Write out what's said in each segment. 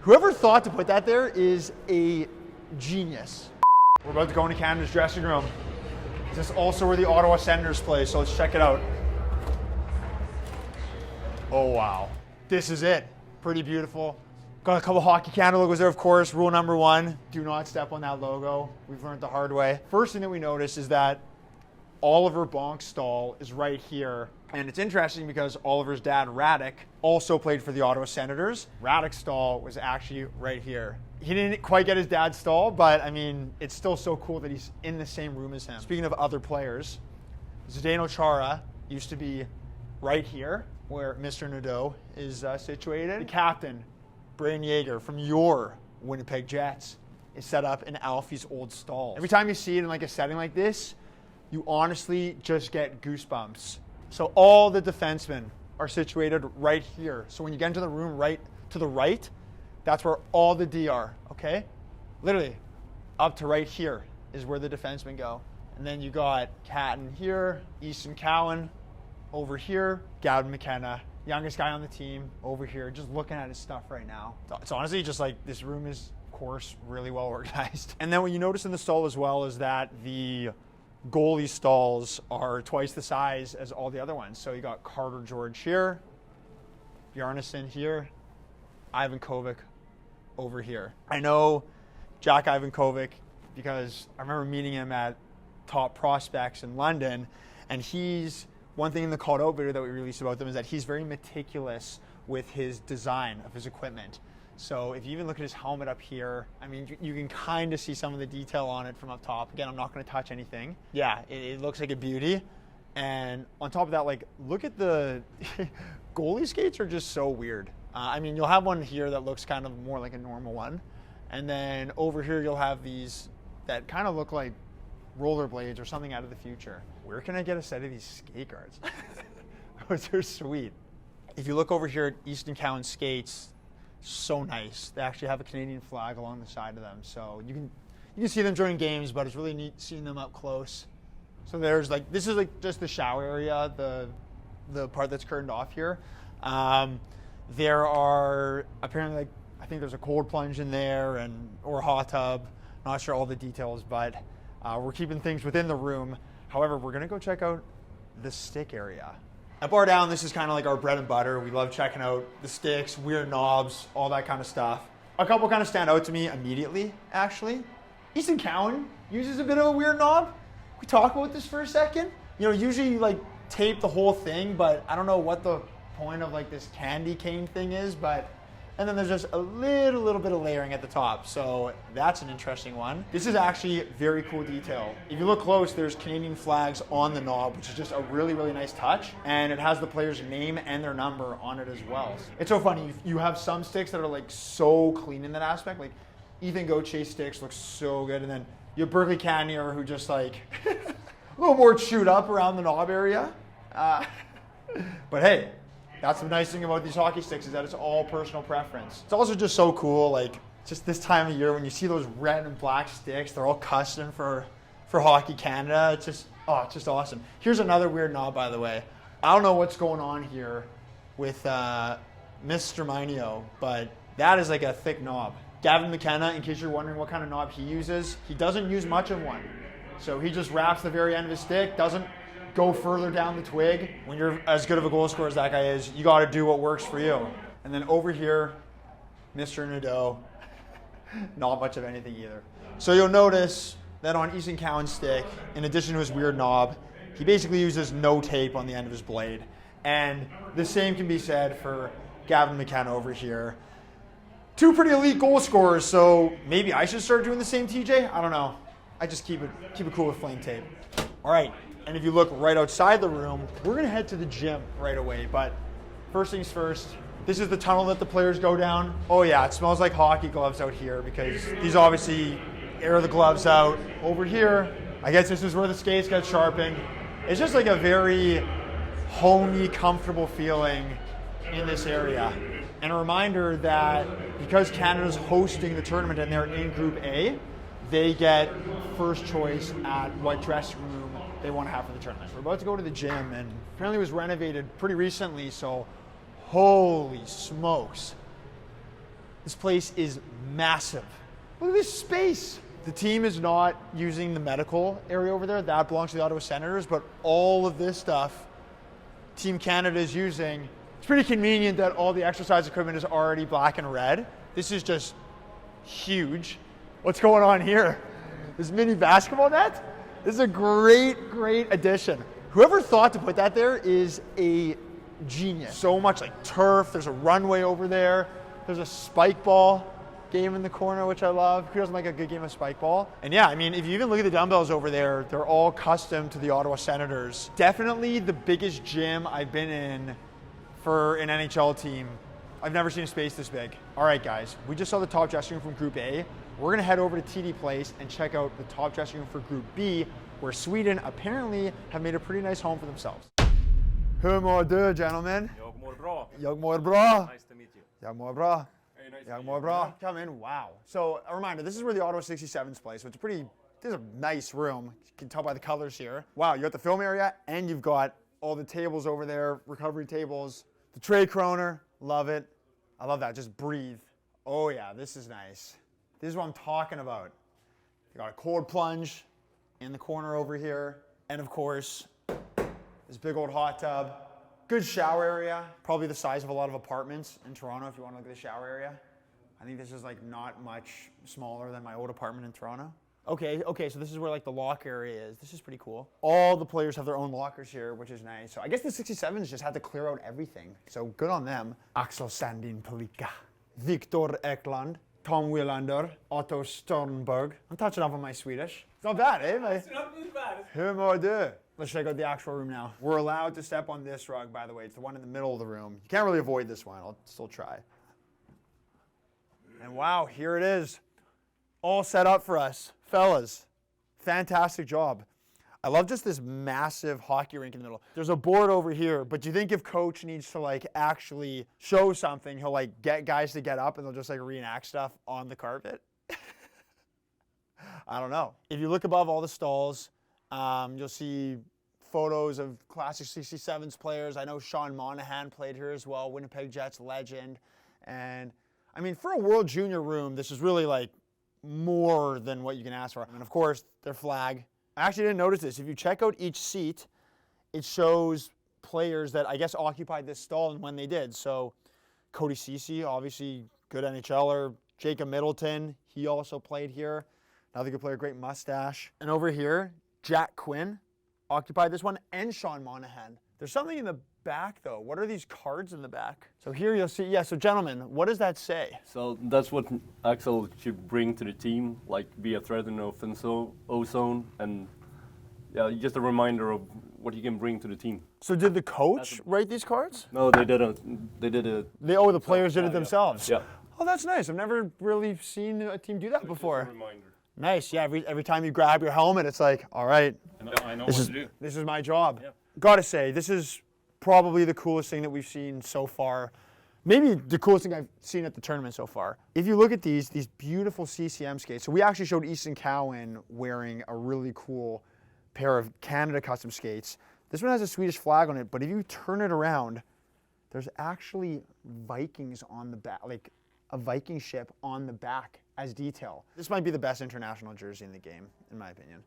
Whoever thought to put that there is a genius. We're about to go into Canada's dressing room. This is also where the Ottawa Senators play, so let's check it out. Oh, wow. This is it. Pretty beautiful. Got a couple Hockey Canada logos there, of course. Rule number 1, do not step on that logo. We've learned the hard way. First thing that we notice is that Oliver Bonk's stall is right here. And it's interesting because Oliver's dad, Radek, also played for the Ottawa Senators. Radek's stall was actually right here. He didn't quite get his dad's stall, but I mean, it's still so cool that he's in the same room as him. Speaking of other players, Zdeno Chara used to be right here where Mr. Nadeau is situated. The captain, Brian Yeager from your Winnipeg Jets, is set up in Alfie's old stall. Every time you see it in like a setting like this, you honestly just get goosebumps. So all the defensemen are situated right here. So when you get into the room right to the right, that's where all the D are, okay? Literally, up to right here is where the defensemen go. And then you got Catton here, Easton Cowan over here, Gavin McKenna, youngest guy on the team over here, just looking at his stuff right now. It's honestly just like this room is, of course, really well organized. And then what you notice in the stall as well is that the goalie stalls are twice the size as all the other ones. So you got Carter George here, Bjarnason here, Ivan Kovic over here. I know Jack Ivankovic because I remember meeting him at Top Prospects in London, and one thing in the called out video that we released about them is that he's very meticulous with his design of his equipment. So if you even look at his helmet up here, I mean, you can kind of see some of the detail on it from up top. Again, I'm not going to touch anything. Yeah, it looks like a beauty. And on top of that, like, look at the goalie skates are just so weird. I mean, you'll have one here that looks kind of more like a normal one. And then over here, you'll have these that kind of look like rollerblades or something out of the future. Where can I get a set of these skate guards? Those are sweet. If you look over here at Easton Cowan skates, so nice. They actually have a Canadian flag along the side of them. So you can see them during games, but it's really neat seeing them up close. So there's like, this is like just the shower area, the part that's curtained off here. There are apparently, like, I think there's a cold plunge in there or a hot tub. Not sure all the details, but we're keeping things within the room. However, we're gonna go check out the stick area. At Bar Down, this is kind of like our bread and butter. We love checking out the sticks, weird knobs, all that kind of stuff. A couple kind of stand out to me immediately, actually. Easton Cowan uses a bit of a weird knob. Can we talk about this for a second? You know, usually you like tape the whole thing, but I don't know what the point of like this candy cane thing is, and then there's just a little bit of layering at the top. So that's an interesting one. This is actually very cool detail. If you look close, there's Canadian flags on the knob, which is just a really, really nice touch. And it has the player's name and their number on it as well. It's so funny. You have some sticks that are like so clean in that aspect. Like Ethan Gauthier sticks look so good. And then you have Berkeley Canier who just like a little more chewed up around the knob area. But hey, that's the nice thing about these hockey sticks is that it's all personal preference. It's also just so cool, like just this time of year when you see those red and black sticks, they're all custom for Hockey Canada. It's just awesome. Here's another weird knob, by the way. I don't know what's going on here with Mr. Minio, but that is like a thick knob. Gavin McKenna, in case you're wondering what kind of knob he uses, he doesn't use much of one. So he just wraps the very end of his stick, doesn't go further down the twig. When you're as good of a goal scorer as that guy is, you got to do what works for you. And then over here, Mr. Nadeau, not much of anything either. So you'll notice that on Easton Cowan's stick, in addition to his weird knob, he basically uses no tape on the end of his blade. And the same can be said for Gavin McKenna over here. Two pretty elite goal scorers, so maybe I should start doing the same, TJ? I don't know. I just keep it cool with flame tape. All right. And if you look right outside the room, we're going to head to the gym right away. But first things first, this is the tunnel that the players go down. Oh yeah, it smells like hockey gloves out here because these obviously air the gloves out. Over here, I guess this is where the skates get sharpened. It's just like a very homey, comfortable feeling in this area. And a reminder that because Canada's hosting the tournament and they're in Group A, they get first choice at what dressing room they want to have for the tournament. We're about to go to the gym, and apparently it was renovated pretty recently, so holy smokes. This place is massive. Look at this space. The team is not using the medical area over there. That belongs to the Ottawa Senators, but all of this stuff Team Canada is using. It's pretty convenient that all the exercise equipment is already black and red. This is just huge. What's going on here? This mini basketball net? This is a great, great addition. Whoever thought to put that there is a genius. So much like turf, there's a runway over there, there's a spike ball game in the corner, which I love. Who doesn't like a good game of spike ball? And yeah, I mean, if you even look at the dumbbells over there, they're all custom to the Ottawa Senators. Definitely the biggest gym I've been in for an NHL team. I've never seen a space this big. All right, guys, we just saw the top dressing room from Group A. We're gonna head over to TD Place and check out the top dressing room for Group B, where Sweden apparently have made a pretty nice home for themselves. Hur mår du, gentlemen? Jag mår bra. Jag mår bra. Nice to meet you. Jag mår bra. Hey, nice to Jag meet mår you. bra. Come in, wow. So a reminder, this is where the Ottawa 67's play, so it's this is a nice room. You can tell by the colors here. Wow, you got the film area and you've got all the tables over there, recovery tables. The tray croner, love it. I love that, just breathe. Oh yeah, this is nice. This is what I'm talking about. You got a cold plunge in the corner over here. And of course, this big old hot tub. Good shower area, probably the size of a lot of apartments in Toronto if you want to look at the shower area. I think this is like not much smaller than my old apartment in Toronto. Okay, so this is where like the locker area is. This is pretty cool. All the players have their own lockers here, which is nice. So I guess the 67s just had to clear out everything. So good on them. Axel Sandin Palika, Viktor Ekland, Tom Willander, Otto Sternberg. I'm touching up on my Swedish. It's not bad, eh? It's not bad. Hur mår du? Let's check out the actual room now. We're allowed to step on this rug, by the way. It's the one in the middle of the room. You can't really avoid this one. I'll still try. And wow, here it is. All set up for us. Fellas, fantastic job. I love just this massive hockey rink in the middle. There's a board over here, but do you think if coach needs to like actually show something, he'll like get guys to get up and they'll just like reenact stuff on the carpet? I don't know. If you look above all the stalls, you'll see photos of classic 67s players. I know Sean Monahan played here as well, Winnipeg Jets legend. And I mean, for a World Junior room, this is really like more than what you can ask for. And of course, their flag. I actually didn't notice this. If you check out each seat, it shows players that I guess occupied this stall and when they did. So Cody Ceci, obviously good NHLer. Jacob Middleton, he also played here. Another good player, great mustache. And over here, Jack Quinn occupied this one, and Sean Monahan. There's something in the back, though. What are these cards in the back? So here you'll see, yeah, so gentlemen, what does that say? So that's what Axel should bring to the team, like be a threat in the offensive zone, and yeah, just a reminder of what he can bring to the team. So did the coach write these cards? No, they didn't. They did it. The players did it themselves? Yeah. Oh, that's nice. I've never really seen a team do that before. Just a reminder. Nice, yeah, every time you grab your helmet, it's like, all right, I know this what is, to do. this is my job. Yeah. Gotta say, this is probably the coolest thing that we've seen so far. Maybe the coolest thing I've seen at the tournament so far. If you look at these beautiful CCM skates, so we actually showed Easton Cowan wearing a really cool pair of Canada custom skates. This one has a Swedish flag on it, but if you turn it around, there's actually Vikings on the back, like a Viking ship on the back as detail. This might be the best international jersey in the game, in my opinion.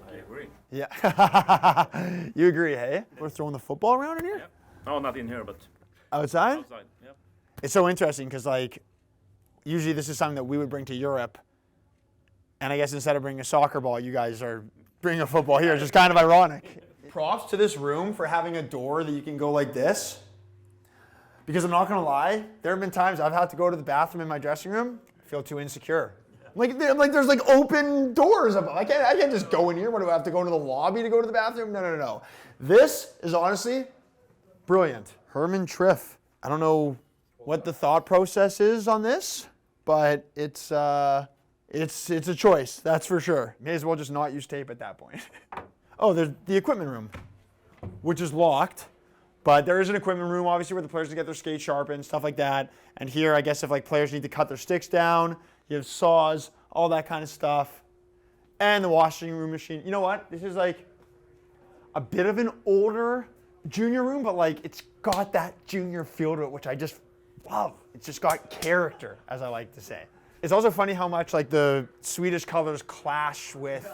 I agree. Yeah. You agree, hey? We're throwing the football around in here? Yep. No, not in here, but Outside? outside. Yep. It's so interesting because, like, usually this is something that we would bring to Europe. And I guess instead of bringing a soccer ball, you guys are bringing a football here. It's just kind of ironic. Props to this room for having a door that you can go like this. Because I'm not going to lie, there have been times I've had to go to the bathroom in my dressing room. I feel too insecure. Like there's like open doors. I can't just go in here. What do I have to go into the lobby to go to the bathroom? No. This is honestly brilliant. Herman Triff. I don't know what the thought process is on this, but it's a choice, that's for sure. May as well just not use tape at that point. Oh, there's the equipment room, which is locked. But there is an equipment room, obviously, where the players can get their skates sharpened, stuff like that. And here, I guess, if like players need to cut their sticks down, you have saws, all that kind of stuff. And the washing room machine. You know what? This is like a bit of an older junior room, but like it's got that junior feel to it, which I just love. It's just got character, as I like to say. It's also funny how much like the Swedish colors clash with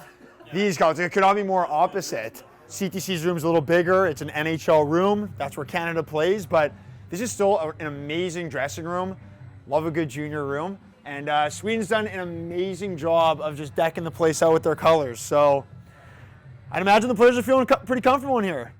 these colors. It could not be more opposite. CTC's room is a little bigger. It's an NHL room. That's where Canada plays, but this is still an amazing dressing room. Love a good junior room. And Sweden's done an amazing job of just decking the place out with their colors. So I'd imagine the players are feeling pretty comfortable in here.